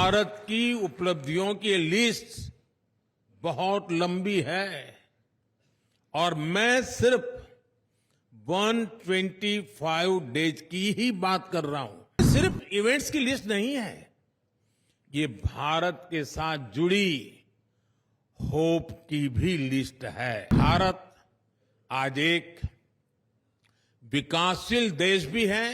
भारत की उपलब्धियों की लिस्ट बहुत लंबी है और मैं सिर्फ 125 डेज की ही बात कर रहा हूं। सिर्फ इवेंट्स की लिस्ट नहीं है, ये भारत के साथ जुड़ी होप की भी लिस्ट है। भारत आज एक विकासशील देश भी है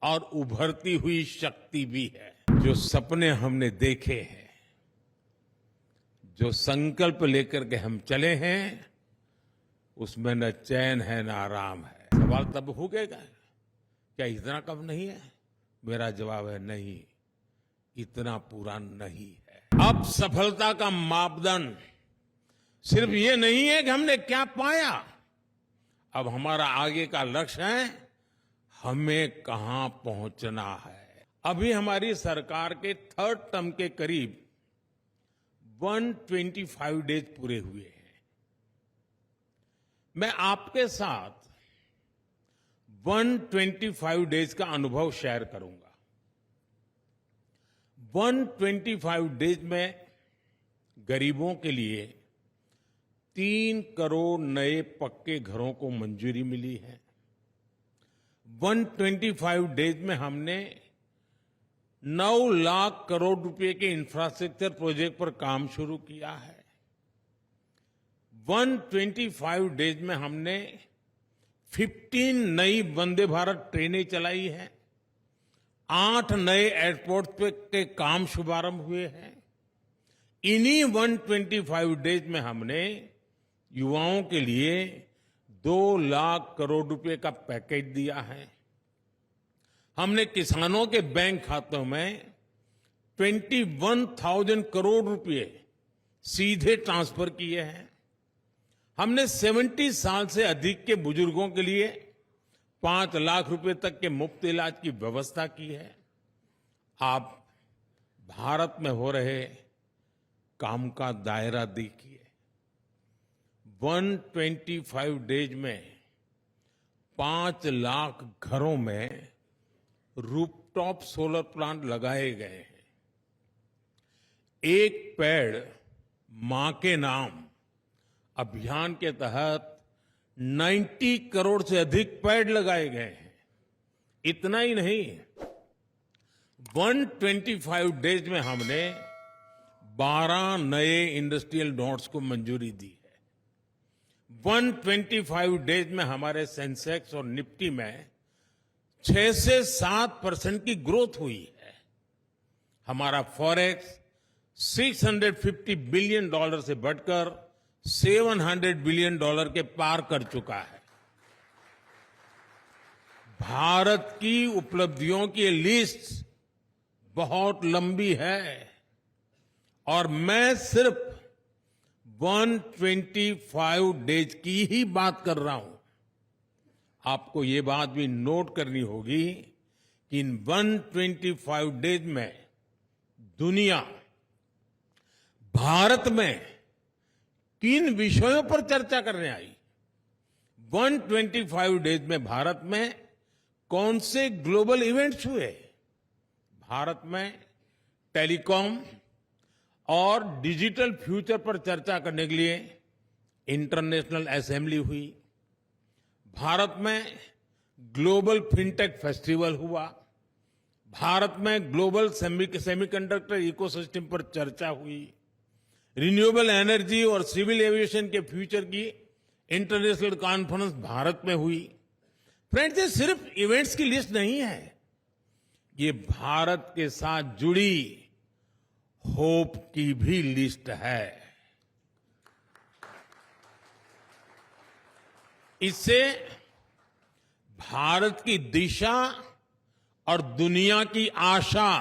और उभरती हुई शक्ति भी है। जो सपने हमने देखे हैं, जो संकल्प लेकर के हम चले हैं, उसमें न चैन है न आराम है। सवाल तब होगा, क्या इतना कम नहीं है? मेरा जवाब है नहीं, इतना पूरा नहीं है। अब सफलता का मापदंड सिर्फ ये नहीं है कि हमने क्या पाया, अब हमारा आगे का लक्ष्य है हमें कहां पहुंचना है। अभी हमारी सरकार के थर्ड टर्म के करीब 125 डेज पूरे हुए हैं। मैं आपके साथ 125 डेज का अनुभव शेयर करूंगा। 125 डेज में गरीबों के लिए 3 करोड़ नए पक्के घरों को मंजूरी मिली है। 125 डेज में हमने 9 लाख करोड़ रुपए के इंफ्रास्ट्रक्चर प्रोजेक्ट पर काम शुरू किया है। 125 डेज में हमने 15 नई वंदे भारत ट्रेनें चलाई हैं। 8 नए एयरपोर्ट पे के काम शुभारंभ हुए हैं। इन्हीं 125 डेज में हमने युवाओं के लिए 2 लाख करोड़ रुपए का पैकेज दिया है। हमने किसानों के बैंक खातों में 21,000 करोड़ रुपए सीधे ट्रांसफर किए हैं। हमने 70 साल से अधिक के बुजुर्गों के लिए 5 लाख रुपए तक के मुफ्त इलाज की व्यवस्था की है। आप भारत में हो रहे काम का दायरा देखिए। 125 डेज में 5 लाख घरों में रूफटॉप सोलर प्लांट लगाए गए हैं। एक पेड़ मां के नाम अभियान के तहत 90 करोड़ से अधिक पेड़ लगाए गए हैं। इतना ही नहीं, 125 डेज में हमने 12 नए इंडस्ट्रियल नोड्स को मंजूरी दी है। 125 डेज में हमारे सेंसेक्स और निफ्टी में 6 से 7% की ग्रोथ हुई है। हमारा फॉरेक्स $650 बिलियन से बढ़कर $700 बिलियन के पार कर चुका है। भारत की उपलब्धियों की लिस्ट बहुत लंबी है और मैं सिर्फ 125 डेज की ही बात कर रहा हूं। आपको ये बात भी नोट करनी होगी कि इन 125 डेज में दुनिया भारत में किन विषयों पर चर्चा करने आई। 125 डेज में भारत में कौन से ग्लोबल इवेंट्स हुए। भारत में टेलीकॉम और डिजिटल फ्यूचर पर चर्चा करने के लिए इंटरनेशनल असेंबली हुई। भारत में ग्लोबल फिनटेक फेस्टिवल हुआ। भारत में ग्लोबल सेमीकंडक्टर इकोसिस्टम पर चर्चा हुई। रिन्यूएबल एनर्जी और सिविल एविएशन के फ्यूचर की इंटरनेशनल कॉन्फ्रेंस भारत में हुई। फ्रेंड्स, ये सिर्फ इवेंट्स की लिस्ट नहीं है, ये भारत के साथ जुड़ी होप की भी लिस्ट है। इससे भारत की दिशा और दुनिया की आशा,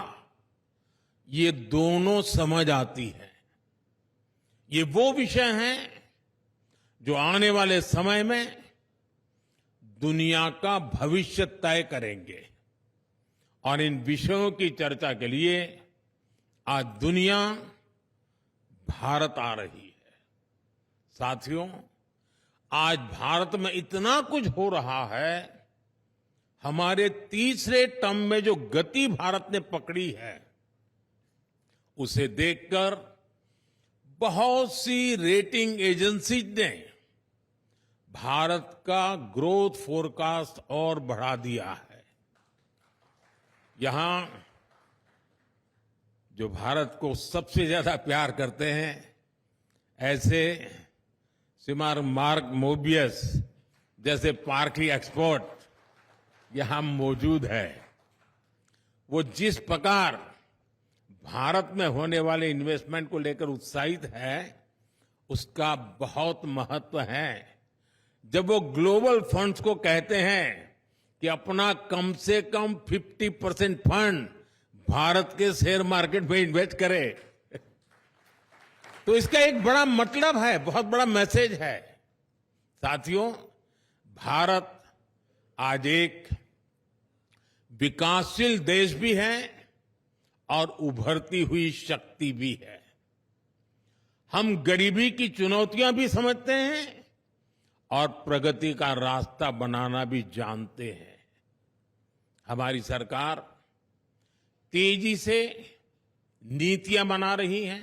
ये दोनों समझ आती है। ये वो विषय हैं जो आने वाले समय में दुनिया का भविष्य तय करेंगे और इन विषयों की चर्चा के लिए आज दुनिया भारत आ रही है। साथियों, आज भारत में इतना कुछ हो रहा है, हमारे तीसरे टर्म में जो गति भारत ने पकड़ी है, उसे देखकर बहुत सी रेटिंग एजेंसीज ने भारत का ग्रोथ फोरकास्ट और बढ़ा दिया है। यहां जो भारत को सबसे ज्यादा प्यार करते हैं, ऐसे श्रीमान मार्क मोबियस जैसे पार्कली एक्सपर्ट यहां मौजूद है। वो जिस प्रकार भारत में होने वाले इन्वेस्टमेंट को लेकर उत्साहित है, उसका बहुत महत्व है। जब वो ग्लोबल फंड्स को कहते हैं कि अपना कम से कम 50% फंड भारत के शेयर मार्केट में इन्वेस्ट करे, तो इसका एक बड़ा मतलब है, बहुत बड़ा मैसेज है। साथियों, भारत आज एक विकासशील देश भी है और उभरती हुई शक्ति भी है। हम गरीबी की चुनौतियां भी समझते हैं और प्रगति का रास्ता बनाना भी जानते हैं। हमारी सरकार तेजी से नीतियां बना रही है,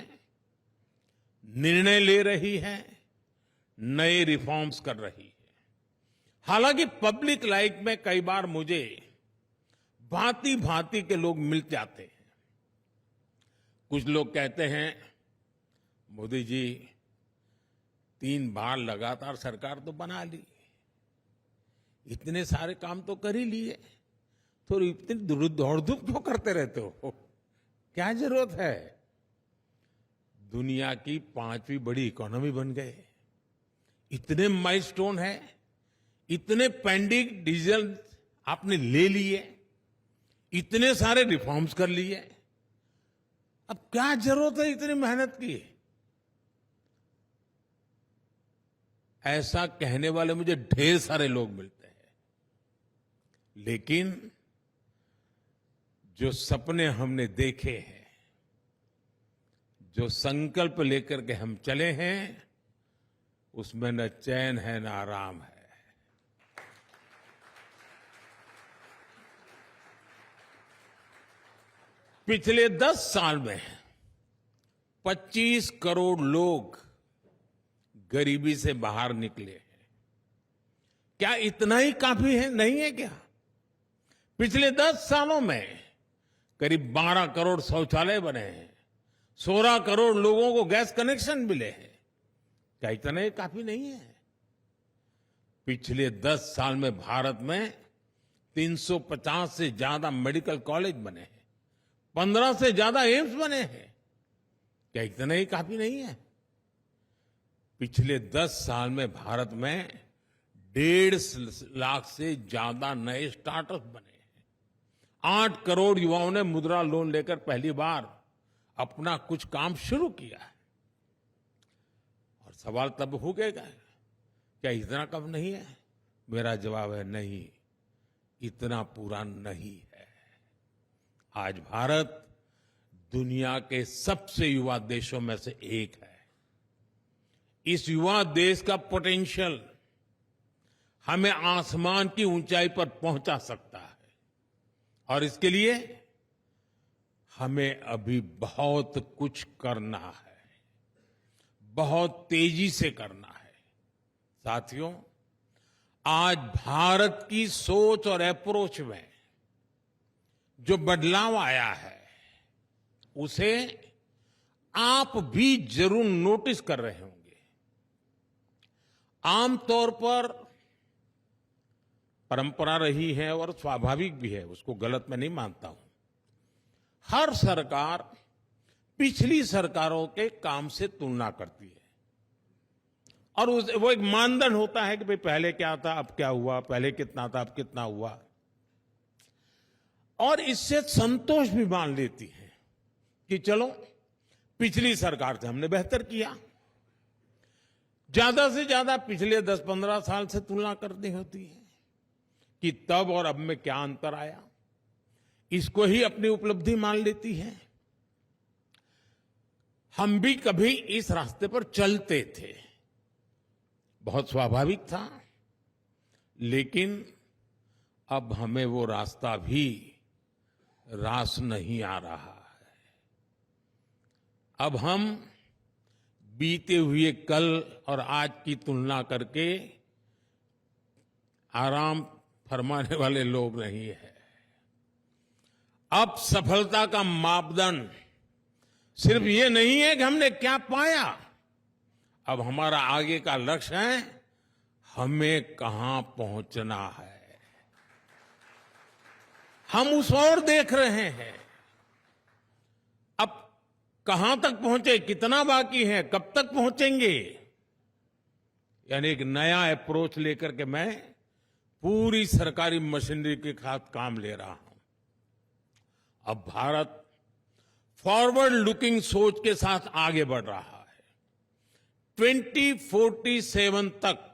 निर्णय ले रही है, नए रिफॉर्म्स कर रही है। हालांकि पब्लिक लाइफ में कई बार मुझे भांति भांति के लोग मिल जाते हैं। कुछ लोग कहते हैं, मोदी जी 3 बार लगातार सरकार तो बना ली, इतने सारे काम तो कर ही लिए, तो इतनी दौड़ धूप क्यों करते रहते हो, क्या जरूरत है? दुनिया की 5वीं बड़ी इकोनॉमी बन गए, इतने माइलस्टोन है, इतने पेंडिंग डिसीजन आपने ले लिए, इतने सारे रिफॉर्म्स कर लिए, अब क्या जरूरत है इतनी मेहनत की? ऐसा कहने वाले मुझे ढेर सारे लोग मिलते हैं, लेकिन जो सपने हमने देखे हैं, जो संकल्प लेकर के हम चले हैं, उसमें न चैन है न आराम है। पिछले 10 साल में 25 करोड़ लोग गरीबी से बाहर निकले हैं। क्या इतना ही काफी है? नहीं है क्या? पिछले 10 सालों में करीब 12 करोड़ शौचालय बने हैं, 16 करोड़ लोगों को गैस कनेक्शन मिले हैं। क्या इतना ही काफी नहीं है? पिछले 10 साल में भारत में 350 से ज्यादा मेडिकल कॉलेज बने हैं, 15 से ज्यादा एम्स बने हैं। क्या इतना ही काफी नहीं है? पिछले 10 साल में भारत में 1.5 लाख से ज्यादा नए स्टार्टअप बने हैं। 8 करोड़ युवाओं ने मुद्रा लोन लेकर पहली बार अपना कुछ काम शुरू किया है। और सवाल तब हो गया, क्या इतना कम नहीं है? मेरा जवाब है नहीं, इतना पूरा नहीं है। आज भारत दुनिया के सबसे युवा देशों में से एक है। इस युवा देश का पोटेंशियल हमें आसमान की ऊंचाई पर पहुंचा सकता है, और इसके लिए हमें अभी बहुत कुछ करना है, बहुत तेजी से करना है। साथियों, आज भारत की सोच और अप्रोच में जो बदलाव आया है, उसे आप भी जरूर नोटिस कर रहे होंगे। आमतौर पर परंपरा रही है और स्वाभाविक भी है, उसको गलत मैं नहीं मानता हूं। हर सरकार पिछली सरकारों के काम से तुलना करती है, और वो एक मानदंड होता है कि भाई पहले क्या था, अब क्या हुआ, पहले कितना था, अब कितना हुआ, और इससे संतोष भी मान लेती है कि चलो पिछली सरकार से हमने बेहतर किया। ज्यादा से ज्यादा पिछले 10-15 साल से तुलना करनी होती है कि तब और अब में क्या अंतर आया, इसको ही अपनी उपलब्धि मान लेती है। हम भी कभी इस रास्ते पर चलते थे, बहुत स्वाभाविक था, लेकिन अब हमें वो रास्ता भी रास नहीं आ रहा है। अब हम बीते हुए कल और आज की तुलना करके आराम फरमाने वाले लोग नहीं है। अब सफलता का मापदंड सिर्फ ये नहीं है कि हमने क्या पाया, अब हमारा आगे का लक्ष्य है हमें कहां पहुंचना है। हम उस ओर देख रहे हैं। अब कहां तक पहुंचे, कितना बाकी है, कब तक पहुंचेंगे, यानी एक नया अप्रोच लेकर के मैं पूरी सरकारी मशीनरी के साथ काम ले रहा हूं। अब भारत फॉरवर्ड लुकिंग सोच के साथ आगे बढ़ रहा है। 2047 तक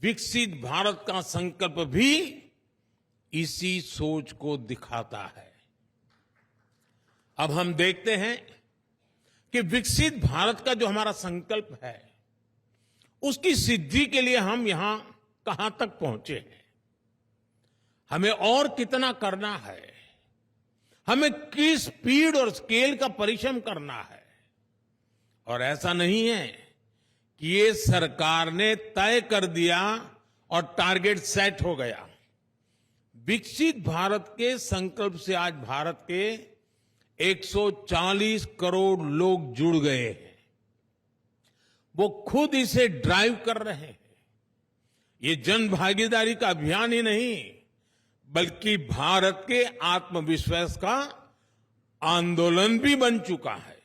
विकसित भारत का संकल्प भी इसी सोच को दिखाता है। अब हम देखते हैं कि विकसित भारत का जो हमारा संकल्प है उसकी सिद्धि के लिए हम यहां कहां तक पहुंचे हैं, हमें और कितना करना है, हमें किस स्पीड और स्केल का परिश्रम करना है। और ऐसा नहीं है कि ये सरकार ने तय कर दिया और टारगेट सेट हो गया। विकसित भारत के संकल्प से आज भारत के 140 करोड़ लोग जुड़ गए हैं, वो खुद इसे ड्राइव कर रहे हैं। ये जन भागीदारी का अभियान ही नहीं बल्कि भारत के आत्मविश्वास का आंदोलन भी बन चुका है।